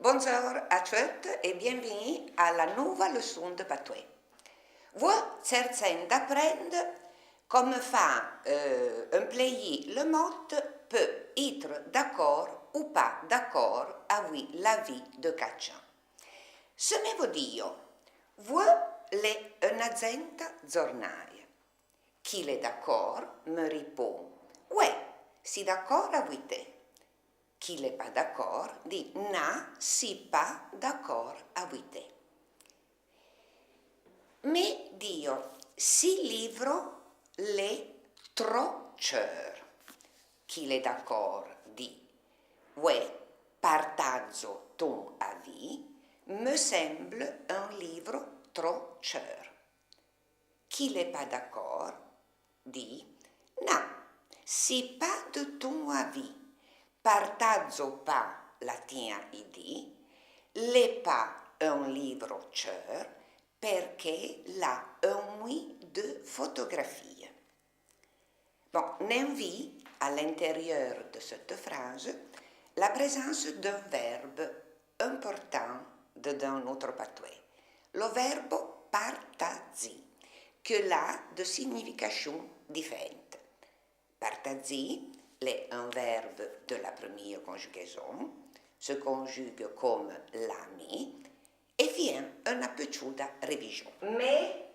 Bonjour à tous et bienvenue à la nouvelle leçon de patois. Vous cherchez d'apprendre comment faire employer le mot peut être d'accord ou pas d'accord avec la vie de quelqu'un. Ce me veut dire, vous êtes un agent giornale. Qui est d'accord me répond, oui, c'est d'accord avec toi. Qui n'est pas d'accord dit non, c'est pas d'accord avec toi. Mais dire si livre l'est trop cher. Qui est d'accord dit oui, partaggio ton avis, me semble un livre trop cher. Qui n'est pas d'accord dit non, c'est pas de ton avis. Partaggio pas la tia idea, l'è pas un livre cher perché l'ha un oui de photographie. Bon, on vit à l'intérieur de cette phrase la présence d'un verbe important dans notre patois, le verbe partager, que a de signification différente. Partager est un verbe de la première conjugaison, se conjugue comme l'ami et vient una petita révision. Mais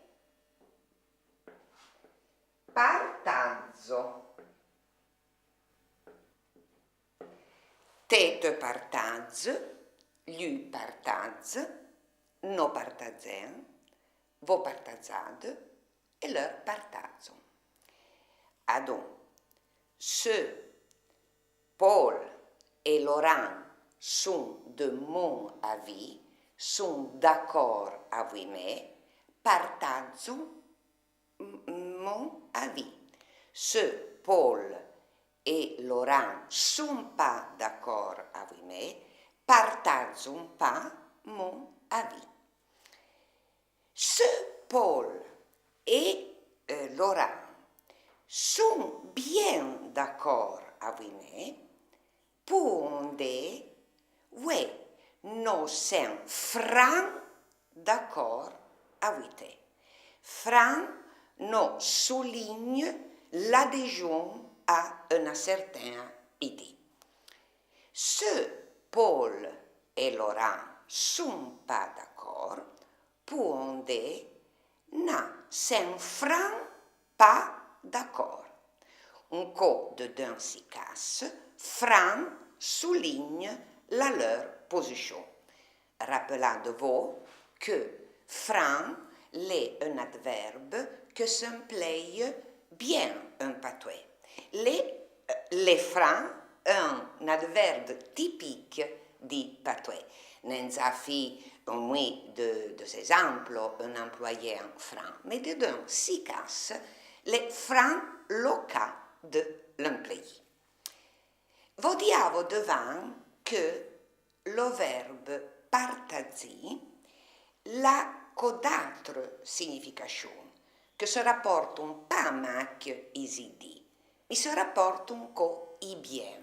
partaggio. Te partage, lui partage, no partagem, vo partagiade et leur partaggio. Donc, ce Paul et Laurent sont de mon avis, sont d'accord avec moi, partageons mon avis. Ce Paul et Laurent sont pas d'accord avec moi, partageons pas mon avis. Ce Paul et Laurent sont bien d'accord avec moi pour dire oui, nous sommes francs d'accord avec toi. Franc nous souligne l'adhésion à une certaine idée. Ce Paul et Laurent sont pas d'accord pour dire non, sommes francs pas d'accord. Un cas de dans ces cas, franc souligne la leur position. Rappelez-vous que franc est un adverbe que s'emploie bien en patois. Les francs, un adverbe typique du patois. Nous avons fait deux exemples, un employé en franc, mais dans ces cas, les francs le cas de l'employé. Vous dites devant que le verbe partager a d'autres significations que se rapportent pas avec les idées, mais se rapportent i bien.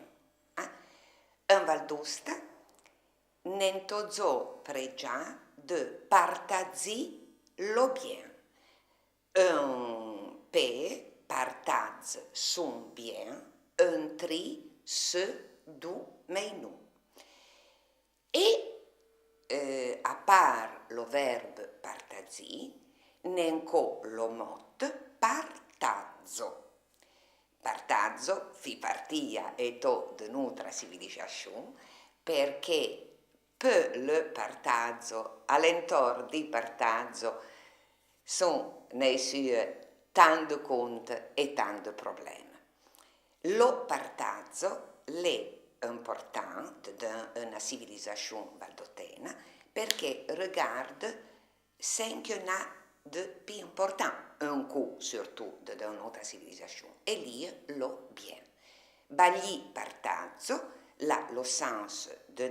En Val d'Aosta, n'entends pregia de partager le bien. Un P partage son bien, un tri se du meinu. Et à part le verbe partager, n'enco le mot partaggio. Partaggio fi partia e to de notre civilisation perché per le partaggio, all'intorno di partaggio, sono nei suoi tanti conti e tanti problemi. Lo partaggio è important dans une civilisation valdotena perché regarde ce qu'il y a de plus important, un coup surtout dans notre civilisation, et lire le bien. Bagli partaggio, là le sens de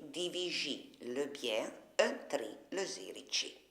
diviser le bien entre les héritiers.